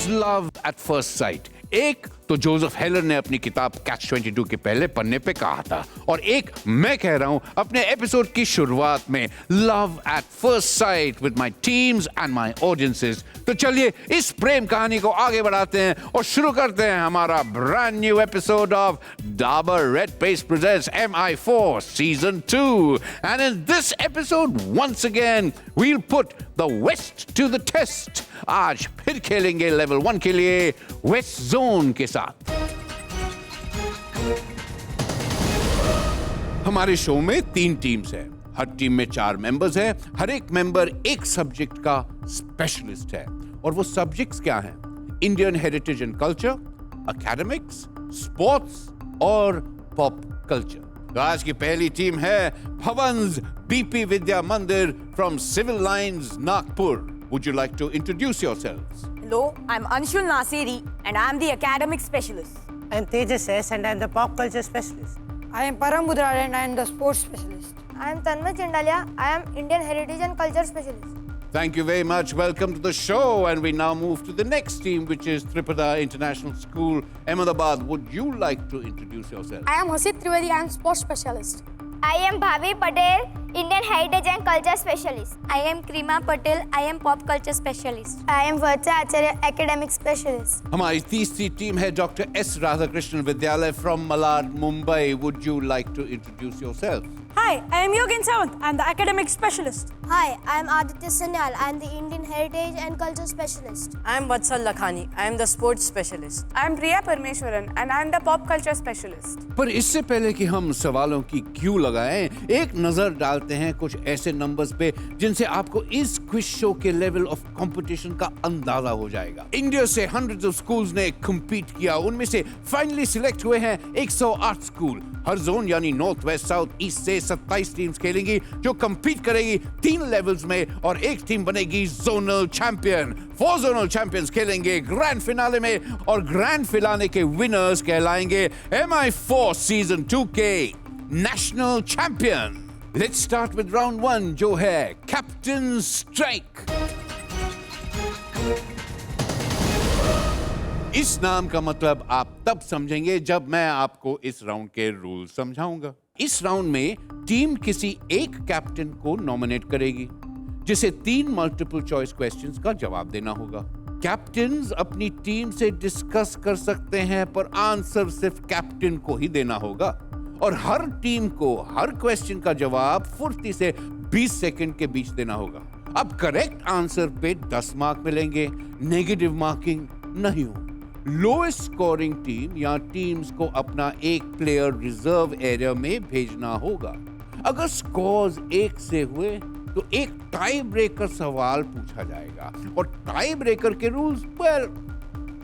Love at first sight? एक तो Joseph हेलर ने अपनी किताब कैच 22 के पहले पन्ने पे कहा था, और एक मैं कह रहा हूं अपने एपिसोड की शुरुआत में, love at first sight with my teams and my audiences. तो चलिए इस प्रेम कहानी को आगे बढ़ाते हैं और शुरू करते हैं हमारा brand new episode of Dabur red paste presents MI4 season 2। And in this episode once again we'll put the West to the test। आज फिर खेलेंगे लेवल 1 के लिए वेस्ट जोन के साथ। हमारे शो में 3 टीम्स हैं। हर टीम में 4 मेंबर्स हैं। हर एक मेंबर एक सब्जेक्ट का स्पेशलिस्ट है, और वो सब्जेक्ट्स क्या हैं? Indian heritage and culture, academics, sports और पॉप कल्चर। तो आज की पहली टीम है Bhavans BP Vidya Mandir from civil lines Nagpur. Would you like to introduce yourselves? Hello, I'm Anshul Nasiri and I'm the academic specialist. I am Tejas S and I am the pop culture specialist. I am Param Budrare and I am the sports specialist. I am Tanmay Chendalia. I am Indian Heritage and Culture Specialist. Thank you very much. Welcome to the show. And we now move to the next team, which is Tripada International School, Ahmedabad. Would you like to introduce yourself? I am Hasit Trivedi. I am sports specialist. I am Bhavi Patel, Indian Heritage and Culture Specialist. I am Krima Patel. I am pop culture specialist. I am Varcha Acharya, Academic Specialist. हमारी तीसरी team है Dr. S. Radhakrishnan Vidyalaya from Malad, Mumbai. Would you like to introduce yourself? Hi, I am Yogen Sawant. I am the academic specialist. Hi, I am Aditya Sanyal. I am the Indian Heritage and Culture Specialist. I am Vatsal Lakhani. I am the sports specialist. I am Priya Parmeshwaran and I am the pop culture specialist. पर इससे पहले कि हम सवालों की Q लगाएं, एक नजर डालते हैं कुछ ऐसे नंबर्स पे जिनसे आपको इस क्विज शो के लेवल ऑफ कंपटीशन का अंदाजा हो जाएगा। इंडिया से हंड्रेड्स ऑफ स्कूल्स ने कम्पीट किया, उनमें से फाइनली सिलेक्ट हुए हैं 108 स्कूल। हर जोन यानी नॉर्थ, वेस्ट, साउथ, ईस्ट से 27 टीम्स खेलेंगी जो कम्पीट करेगी 3 लेवल्स में, और एक टीम बनेगी जोनल चैंपियन। 4 जोनल चैंपियंस खेलेंगे ग्रैंड फिनाले में, और ग्रैंड फिनाले के विनर्स कहलाएंगे MI4 सीजन 2 के national champion. Let's start with round 1 जो है कैप्टन स्ट्राइक। इस नाम का मतलब आप तब समझेंगे जब मैं आपको इस राउंड के रूल समझाऊंगा। इस राउंड में टीम किसी एक कैप्टन को नॉमिनेट करेगी जिसे 3 मल्टीपल चॉइस क्वेश्चंस का जवाब देना होगा। कैप्टन्स अपनी टीम से डिस्कस कर सकते हैं, पर आंसर सिर्फ कैप्टन को ही देना होगा, और हर टीम को हर क्वेश्चन का जवाब फुर्ती से 20 सेकंड के बीच देना होगा। अब करेक्ट आंसर पे 10 मार्क मिलेंगे, नेगेटिव मार्किंग नहीं हो। लोएस्ट स्कोरिंग टीम या टीम्स को अपना एक प्लेयर रिजर्व एरिया में भेजना होगा। अगर स्कोर्स 1 से हुए तो एक टाई ब्रेकर सवाल पूछा जाएगा, और टाई ब्रेकर के rules, well,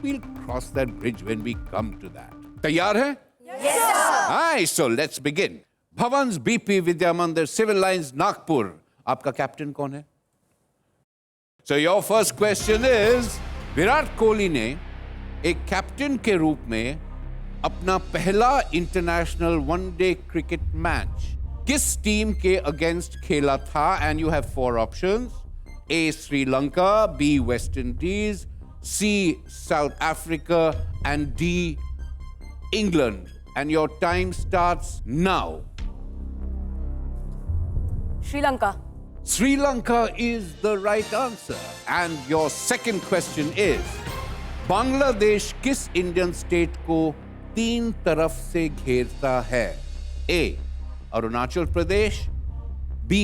we'll cross that bridge when we come to that. तैयार है? Yes, sir. Hi, so let's begin. Bhavans BP Vidya मंदिर सिविल लाइंस नागपुर, आपका कैप्टन कौन है? So your first question is, Virat Kohli ने एक कैप्टन के रूप में अपना पहला इंटरनेशनल वनडे क्रिकेट मैच किस टीम के अगेंस्ट खेला था? And you have 4 options: A. Sri Lanka, B. West Indies, C. South Africa and D. England. And your time starts now. Sri Lanka. Sri Lanka is the right answer. And your second question is, Bangladesh किस Indian state को 3 तरफ से घेरता है? A. Arunachal Pradesh, B.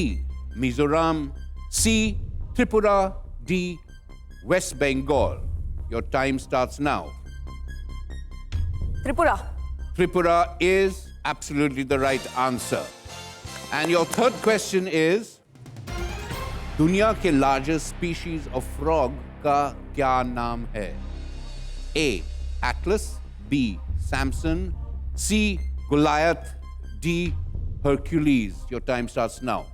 Mizoram, C. Tripura, D. West Bengal. Your time starts now. Tripura. Tripura is absolutely the right answer. And your third question is, दुनिया के largest species of frog का क्या नाम है? A. Atlas, B. Samson, C. Goliath, D. Hercules. Your time starts now.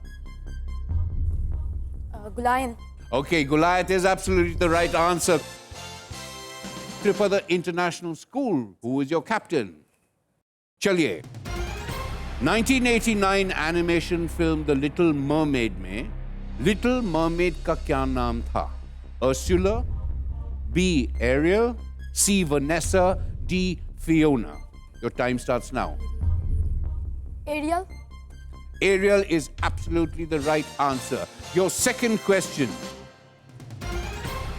Gulayan. Okay, Goliath is absolutely the right answer. Tripada International School, who is your captain? चलिए, 1989 animation film the little mermaid में little mermaid का क्या नाम था? Ursula, B. Ariel, C. Vanessa, D. Fiona. Your time starts now. Ariel. Ariel is absolutely the right answer. Your second question.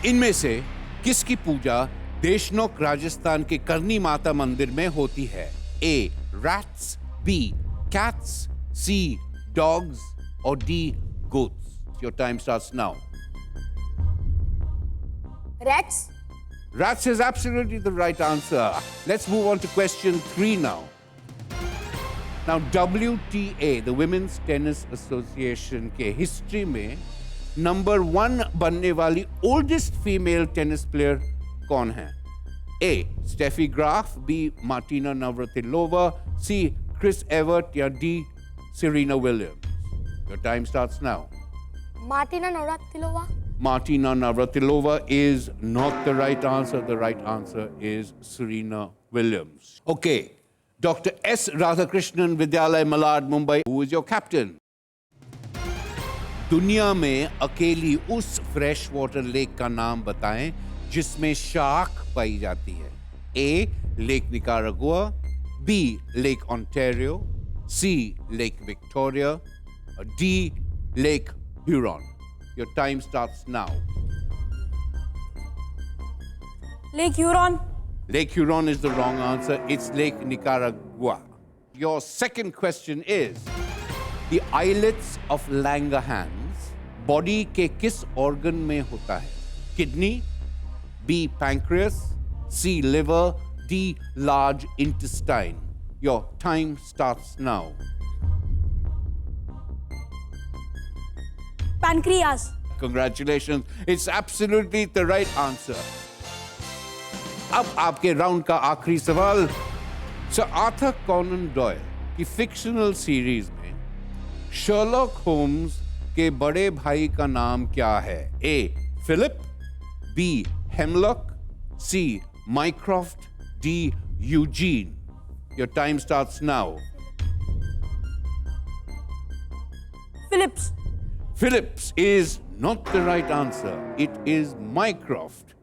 इनमें से किसकी पूजा देशनोक राजस्थान के करनी माता मंदिर में होती है? A. Rats, B. Cats, C. Dogs, or D. Goats. Your time starts now. Rats. Rats is absolutely the right answer. Let's move on to question 3 now. Now, WTA, the Women's Tennis Association के history में number 1 बनने वाली oldest female tennis player कौन है? A. Steffi Graf, B. Martina Navratilova, C. Chris Evert, या D. Serena Williams. Your time starts now. Martina Navratilova. Martina Navratilova is not the right answer. The right answer is Serena Williams. Okay. Dr. S. Radhakrishnan, Vidyalaya, Malad, Mumbai. Who is your captain? दुनिया में अकेली उस fresh water lake का नाम बताएं जिसमें shark पाई जाती है. A. Lake Nicaragua, B. Lake Ontario, C. Lake Victoria, D. Lake Huron. Your time starts now. Lake Huron. Lake Huron is the wrong answer. It's Lake Nicaragua. Your second question is, the islets of Langerhans body के किस organ में होता है? Kidney, B. Pancreas, C. Liver, D. Large intestine. Your time starts now. Pancreas. Congratulations. It's absolutely the right answer. अब आपके round का आखिरी सवाल. सर आर्थर कॉनन डॉयल की फिक्शनल सीरीज में शर्लॉक होम्स के बड़े भाई का नाम क्या है? A. Philip, B. Hemlock, C. Mycroft, D. Eugene. Your time starts now. Phillips. Phillips is not the right answer. It is Mycroft.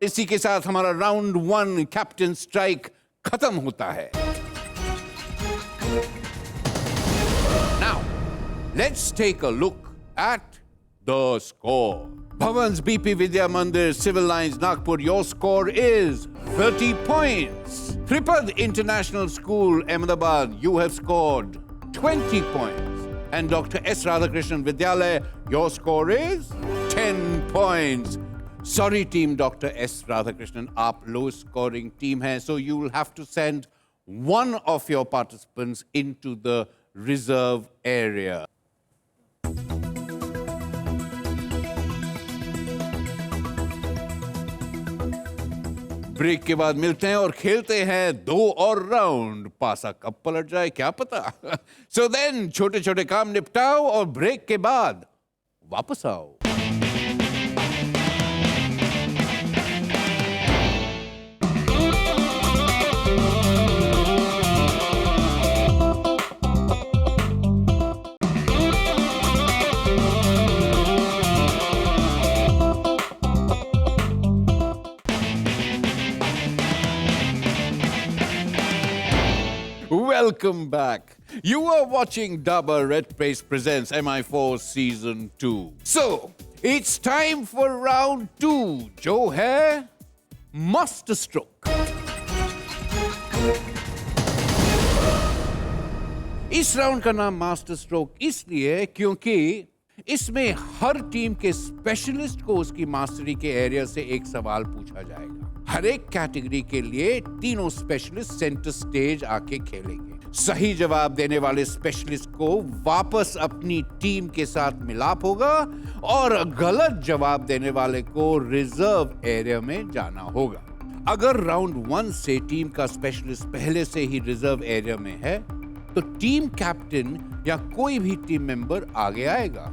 इसी के साथ हमारा राउंड 1 कैप्टन स्ट्राइक खत्म होता है. Now, let's take a look at the score. Bhavan's BP Vidya Mandir, Civil Lines, Nagpur, your score is 30 points. Tripad International School, Ahmedabad, you have scored 20 points. And Dr. S. Radhakrishnan Vidyalaya, your score is 10 points. Sorry team Dr. S. Radhakrishnan, आप low scoring team है, so you will have to send one of your participants into the reserve area. Break के बाद मिलते हैं और खेलते हैं 2 और राउंड. पासा कब पलट जाए क्या पता. सो देन छोटे छोटे काम निपटाओ और ब्रेक के बाद वापस आओ. Welcome back. You are watching Dabur Red Pace Presents MI4 Season 2. So, it's time for round 2, जो है Master Stroke. इस राउंड का नाम मास्टर स्ट्रोक इसलिए क्योंकि इसमें हर टीम के स्पेशलिस्ट को उसकी मास्टरी के एरिया से एक सवाल पूछा जाएगा. हर एक कैटेगरी के लिए तीनों स्पेशलिस्ट सेंटर स्टेज आके खेलेंगे. सही जवाब देने वाले स्पेशलिस्ट को वापस अपनी टीम के साथ मिलाप होगा और गलत जवाब देने वाले को रिजर्व एरिया में जाना होगा. अगर राउंड 1 से टीम का स्पेशलिस्ट पहले से ही रिजर्व एरिया में है तो टीम कैप्टन या कोई भी टीम मेंबर आगे आएगा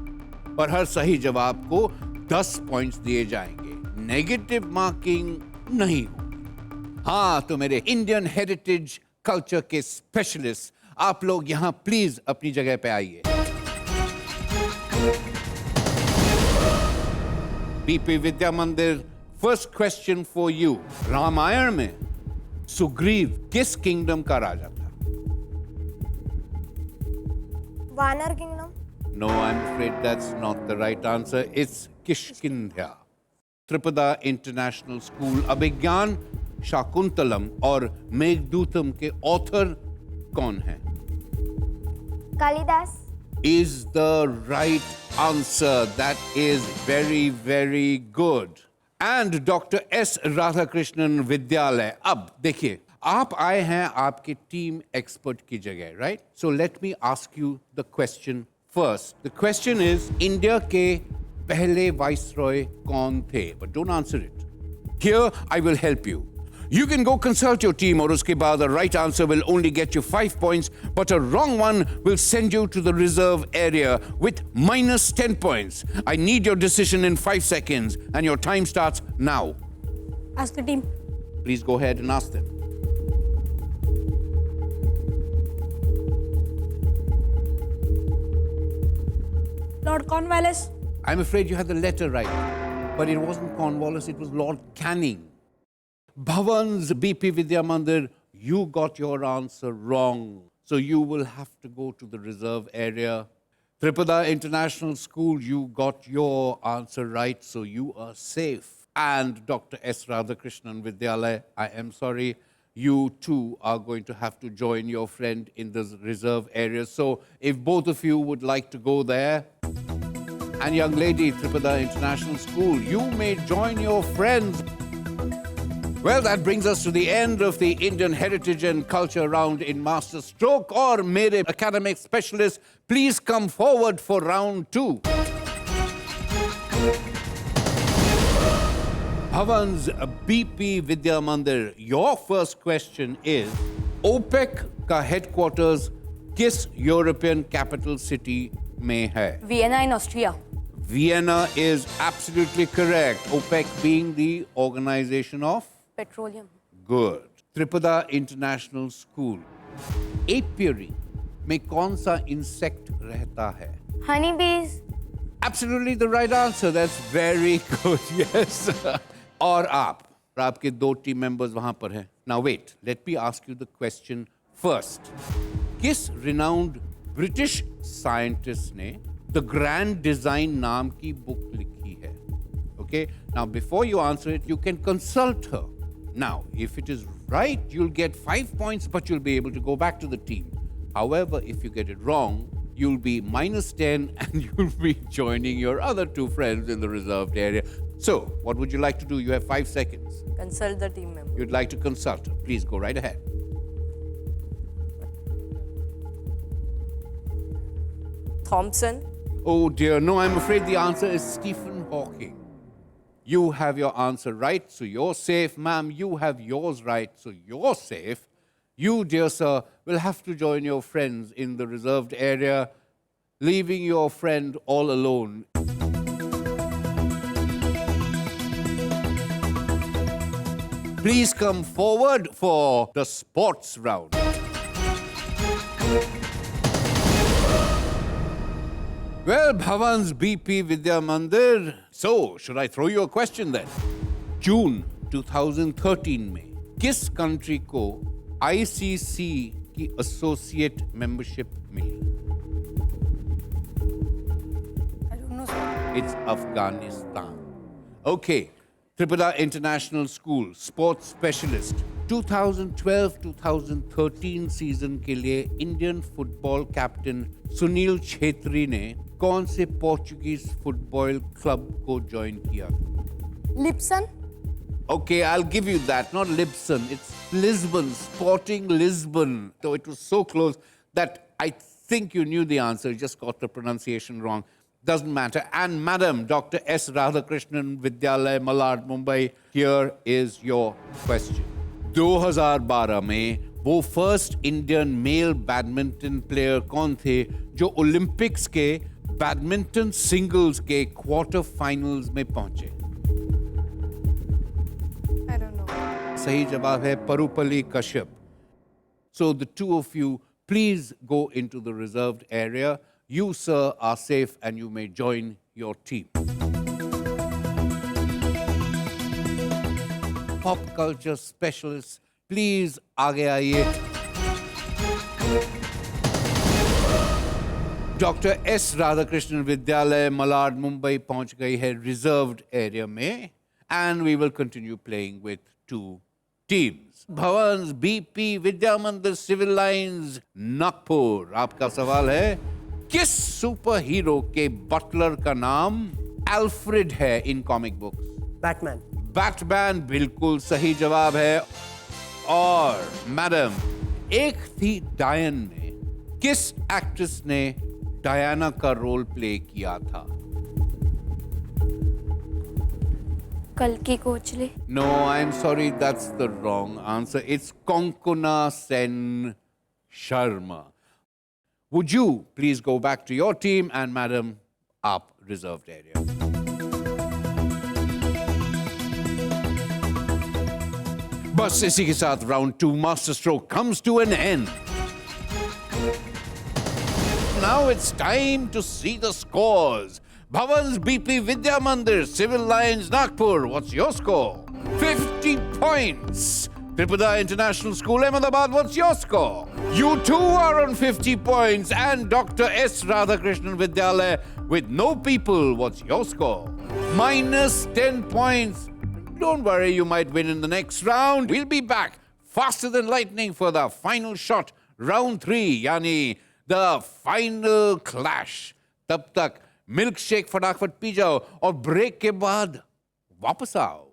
और हर सही जवाब को 10 पॉइंट्स दिए जाएंगे. नेगेटिव मार्किंग नहीं होगी. हाँ, तो मेरे इंडियन हेरिटेज कल्चर के स्पेशलिस्ट, आप लोग यहां प्लीज अपनी जगह पे आइए. बीपी विद्या मंदिर First question for you. Ramayan में सुग्रीव किस किंगडम का राजा था? Vanar Kingdom. No, I'm afraid that's not the right answer. It's Kishkindhya. Tripada international school Abhijnana Shakuntalam और मेघदूतम के ऑथर कौन हैं? Kalidas. Is the right answer. That is very, very good. And Dr. S. Radhakrishnan Vidyalaya. अब देखिए, आप आए हैं आपके टीम एक्सपर्ट की जगह, right? So let me ask you the question first. The question is, India के पहले वाइसरॉय कौन थे? But don't answer it. Here I will help you. You can go consult your team और उसके बाद the right answer will only get you 5 points, but a wrong one will send you to the reserve area with minus 10 points. I need your decision in 5 seconds and your time starts now. Ask the team. Please go ahead and ask them. Lord Cornwallis. I'm afraid you had the letter right, but it wasn't Cornwallis, it was Lord Canning. Bhavan's BP Vidya Mandir, you got your answer wrong. So you will have to go to the reserve area. Tripada International School, you got your answer right, so you are safe. And Dr. S. Radhakrishnan Vidyalaya, I am sorry, you too are going to have to join your friend in the reserve area. So if both of you would like to go there, and young lady, Tripada International School, you may join your friends. Well, that brings us to the end of the Indian Heritage and Culture round in Master Stroke or Mere Academic Specialist. Please come forward for round 2. Bhavan's BP Vidya Mandir, your first question is, OPEC का headquarters किस European capital city में है? Vienna in Austria. Vienna is absolutely correct. OPEC being the organization of? Petroleum. Good. Tripada International School. Apiary में कौन सा insect रहता है? Honeybees. Absolutely the right answer. That's very good. Yes. और आपके 2 team members वहां पर हैं. Now wait, let me ask you the question first. किस renowned British scientist ने The Grand Design नाम की book लिखी है? Okay. Now before you answer it, you can consult her. Now, if it is right, you'll get 5 points, but you'll be able to go back to the team. However, if you get it wrong, you'll be minus 10 and you'll be joining your other 2 friends in the reserved area. So, what would you like to do? You have 5 seconds. Consult the team member. You'd like to consult her. Please go right ahead. Thompson. Oh dear, no, I'm afraid the answer is Stephen Hawking. You have your answer right, so you're safe. Ma'am, you have yours right, so you're safe. You, dear sir, will have to join your friends in the reserved area, leaving your friend all alone. Please come forward for the sports round. Well, Bhavan's BP Vidya Mandir. So, should I throw you a question then? June 2013 में किस country को ICC की associate membership मिली? I don't know, sir. It's Afghanistan. Okay, Tripada International School, sports specialist. 2012-2013 season के लिए Indian football captain Sunil Chhetri ने कौन से पोर्चुगीज फुटबॉल क्लब को ज्वाइन किया? Lipson. Okay, I'll give you that. Not Libson, it's Lisbon, Sporting Lisbon. So it was so close that I think you knew the answer, you just got the pronunciation wrong. Doesn't matter. And Madam Dr. S. Radhakrishnan Vidyalaya, Malad, Mumbai, here is your question. 2012 में वो first Indian male badminton player कौन थे जो Olympics के badminton singles के quarter finals में पहुंचे? I don't know. सही जवाब है Parupalli Kashyap. So the 2 of you, please go into the reserved area. You, sir, are safe and you may join your team. pop culture specialist. Please आगे आइए. Doctor S Radhakrishnan विद्यालय मलाड मुंबई पहुंच गई है रिजर्व्ड एरिया में and we will continue playing with two teams. Bhavans BP Vidya मंदिर civil lines Nagpur. आपका सवाल है किस सुपर हीरो के बटलर का नाम एल्फ्रेड है in comic books? Batman. Batman बिल्कुल सही जवाब है. और मैडम, एक थी डायन में किस एक्ट्रेस ने डायना का रोल प्ले किया था? कल्कि कोचले. No, I'm sorry, that's the wrong answer. It's Konkona Sen Sharma. Would you please go back to your team and madam, up reserved area. बस इसी के साथ round 2 master stroke comes to an end. Now it's time to see the scores. Bhavan's BP Vidya Mandir, Civil Lines, Nagpur. What's your score? 50 points. Tripada International School, Ahmedabad. What's your score? You too are on 50 points. And Dr. S. Radhakrishnan Vidyalaya with no people. What's your score? Minus 10 points. Don't worry, you might win in the next round. We'll be back faster than lightning for the final shot. Round 3, yani the final clash. तब तक milk shake फटाफट P जाओ और break के बाद वापस आओ.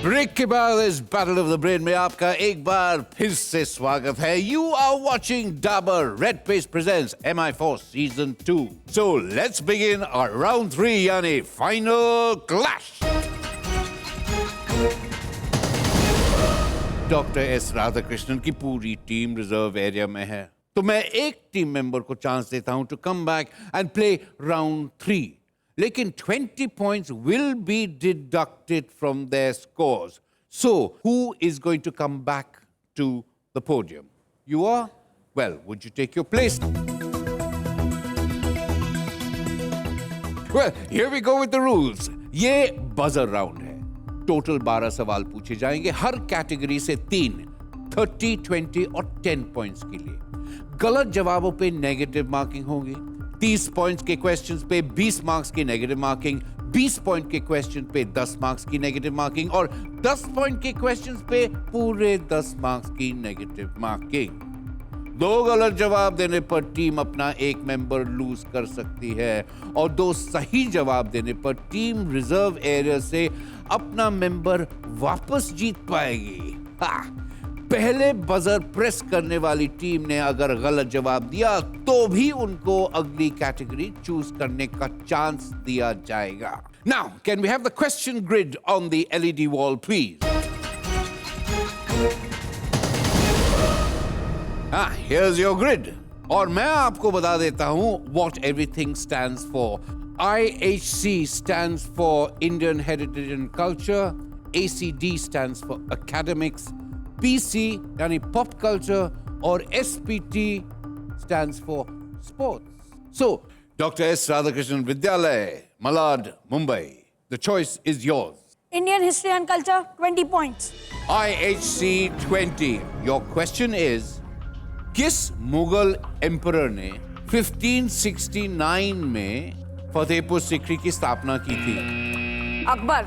Break के बाद इस बैटल ऑफ द ब्रेन में आपका एक बार फिर से स्वागत है. You are watching Dabur red paste presents MI4 season 2. So let's begin our round 3 यानी final clash. Doctor S Radhakrishnan की पूरी टीम रिजर्व एरिया में है, तो मैं एक टीम मेंबर को चांस देता हूं to come back and play round 3. लेकिन 20 points will be deducted from their scores. So, who is going to come back to the podium? You are? Well, would you take your place? Well, here we go with the rules. ये buzzer round है. Total 12 सवाल पूछे जाएंगे, हर category से 3, 30, 20 और 10 points के लिए. गलत जवाबों पे नेगेटिव मार्किंग होगी. 30 पॉइंट्स के क्वेश्चंस पे 20 मार्क्स की नेगेटिव मार्किंग, 20 पॉइंट के क्वेश्चन पे 10 मार्क्स की नेगेटिव मार्किंग और 10 पॉइंट के क्वेश्चंस पे पूरे 10 मार्क्स की नेगेटिव मार्किंग. 2 गलत जवाब देने पर टीम अपना एक मेंबर लूज कर सकती है और 2 सही जवाब देने पर टीम रिजर्व एरिया से अपना मेंबर वापस जीत पाएगी. पहले बजर प्रेस करने वाली टीम ने अगर गलत जवाब दिया तो भी उनको अगली कैटेगरी चूज करने का चांस दिया जाएगा. Now, can we have the question grid on the LED wall, please? Here's your grid. और मैं आपको बता देता हूं what everything stands for. IHC stands for Indian Heritage and Culture. ACD stands for Academics. PC यानी Pop Culture और SPT stands for Sports. So, Dr. S. Radhakrishnan Vidyalaya, Malad, Mumbai. The choice is yours. Indian history and culture, 20 points. IHC 20. Your question is, किस Mughal emperor ने 1569 में फतेहपुर सीकरी की स्थापना की थी? Akbar.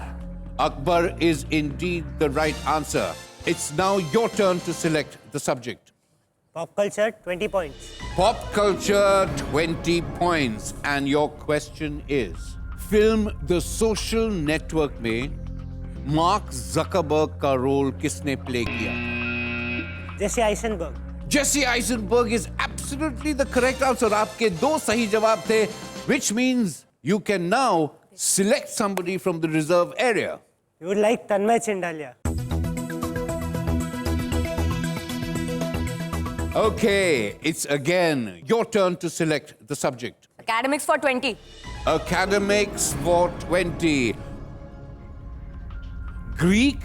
Akbar is indeed the right answer. It's now your turn to select the subject. Pop culture, 20 points. Pop culture, 20 points. And your question is, film The Social Network में mark Zuckerberg का role किसने play किया? Jesse Eisenberg. Jesse Eisenberg is absolutely the correct answer. आपके 2 सही जवाब थे, which means you can now select somebody from the reserve area. You would like Tanmay Chindalia. Okay, it's again your turn to select the subject. Academics for 20. Academics for 20. Greek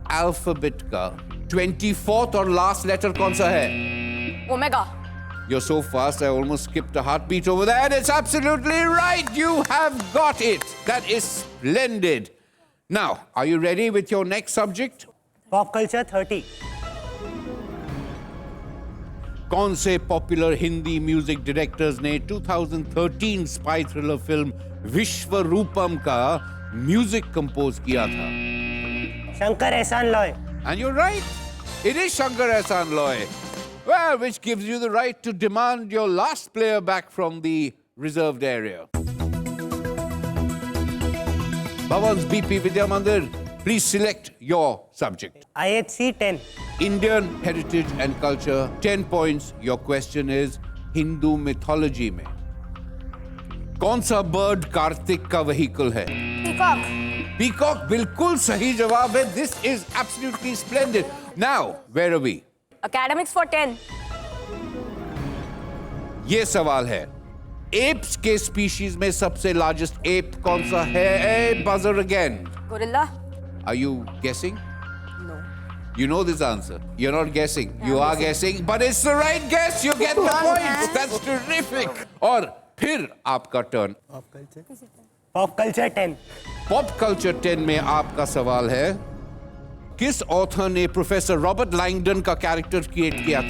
alphabet का 24th और last letter कौन सा है? Omega. You're so fast, I almost skipped a heartbeat over there. And it's absolutely right. You have got it. That is splendid. Now, are you ready with your next subject? Pop culture 30. कौन से popular Hindi music directors ने 2013 spy thriller film Vishwaroopam का music compose किया था? Shankar Ehsaan Loy. And you're right. It is Shankar Ehsaan Loy. Well, which gives you the right to demand your last player back from the reserved area. Bhavan's BP Vidya Mandir, please select your subject. IHC 10. Indian heritage and culture, 10 points. Your question is Hindu mythology में कौन सा bird Kartik का vehicle है? Peacock. Peacock, बिल्कुल सही जवाब है. This is absolutely splendid. Now, where are we? Academics for 10. ये सवाल है. Apes के species में सबसे largest ape कौन सा है? Buzzer again. Gorilla. Are you guessing? No. You know this answer. You're not guessing. You are guessing, but it's the right guess. You get the points. That's terrific. और फिर आपका turn. Pop culture 10. Pop culture 10 में आपका सवाल है. किस author ने professor Robert Langdon का कैरेक्टर क्रिएट किया था?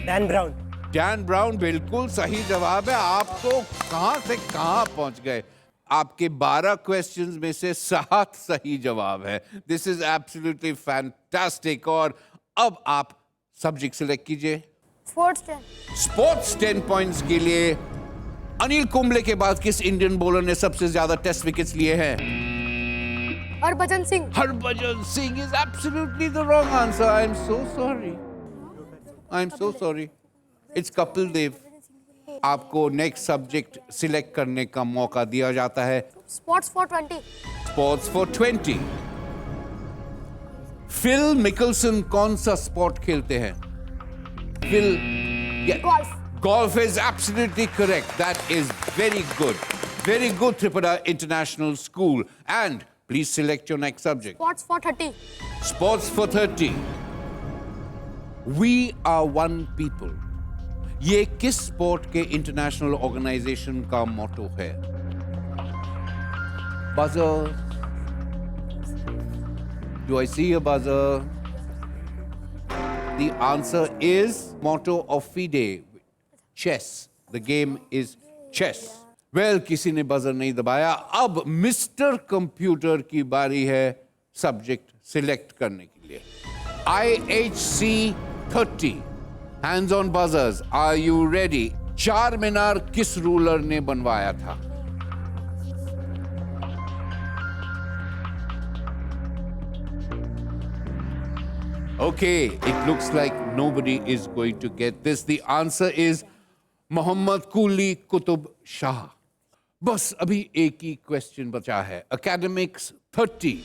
Dan Brown. डैन ब्राउन, बिल्कुल सही जवाब है. आप तो कहां से कहां पहुंच गए. आपके 12 क्वेश्चंस में से 7 सही जवाब है. This is absolutely fantastic. और अब आप सब्जेक्ट सिलेक्ट कीजिए. Sports 10. स्पोर्ट्स 10 पॉइंट्स के लिए अनिल कुंबले के बाद किस इंडियन बॉलर ने सबसे ज्यादा टेस्ट विकेट्स लिए हैं? Harbhajan Singh. Harbhajan Singh is absolutely the wrong answer. I'm so sorry. I'm so sorry. It's Kapil Dev. आपको नेक्स्ट सब्जेक्ट सिलेक्ट करने का मौका दिया जाता है. Sports for 20. Sports for 20. Phil Mickelson कौन सा स्पोर्ट खेलते हैं? Phil Golf. Golf is absolutely correct. That is very good. Very good, Tripada International School. And please select your next subject. Sports for 30. Sports for 30. We are one people. ये किस sport के international organisation का मोटो है? Buzzer. Do I see a buzzer? The answer is motto of FIDE. Chess. The game is chess. Well, किसी ने buzzer नहीं दबाया. अब मिस्टर कंप्यूटर की बारी है सब्जेक्ट सिलेक्ट करने के लिए. IHC 30. Hands on buzzers. Are you ready? चार मीनार किस रूलर ने बनवाया था? Okay, it looks like nobody is going to get this. The answer is Mohammad कुली कुतुब शाह. बस अभी एक ही क्वेश्चन बचा है. एकेडमिक्स 30.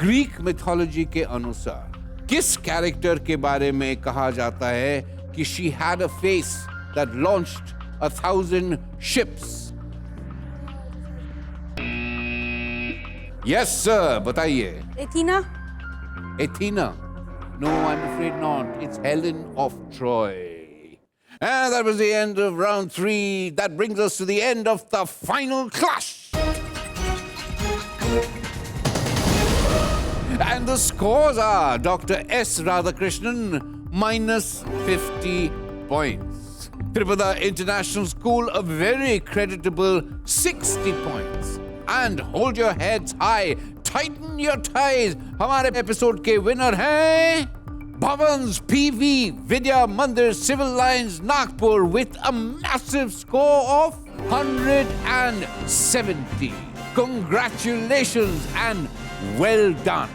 ग्रीक मिथोलॉजी के अनुसार किस कैरेक्टर के बारे में कहा जाता है कि she had a face that launched 1,000 ships? Yes sir, बताइए. Athena. Athena? No, I'm afraid not. It's Helen of Troy. And that was the end of round 3. That brings us to the end of the final clash. And the scores are Dr. S. Radhakrishnan minus 50 points. Tripada International School a very creditable 60 points. And hold your heads high. Tighten your ties. हमारे episode के winner हैं Bhavan's PV Vidya Mandir Civil Lines Nagpur with a massive score of 170. Congratulations and well done.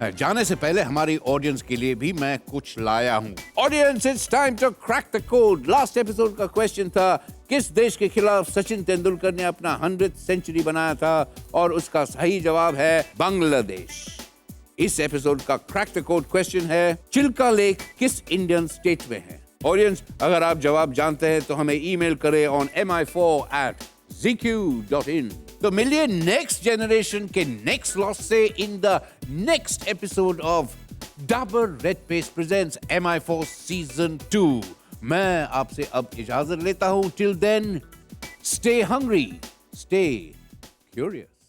जाने से पहले हमारी audience के लिए भी मैं कुछ लाया हूं. Audience, it's time to crack the code. Last episode का क्वेश्चन था किस देश के खिलाफ सचिन तेंदुलकर ने अपना 100th सेंचुरी बनाया था, और उसका सही जवाब है बांग्लादेश. इस एपिसोड का क्रैक द कोड क्वेश्चन है चिल्का लेक किस इंडियन स्टेट में है? ऑडियंस, अगर आप जवाब जानते हैं तो हमें ईमेल करें ऑन mi4@zq.in। तो मिलिए नेक्स्ट जनरेशन के नेक्स्ट लॉस से in the next episode of Dabur red paste presents MI4 season 2। मैं आपसे अब इजाजत लेता हूं। Till then, stay hungry, stay curious.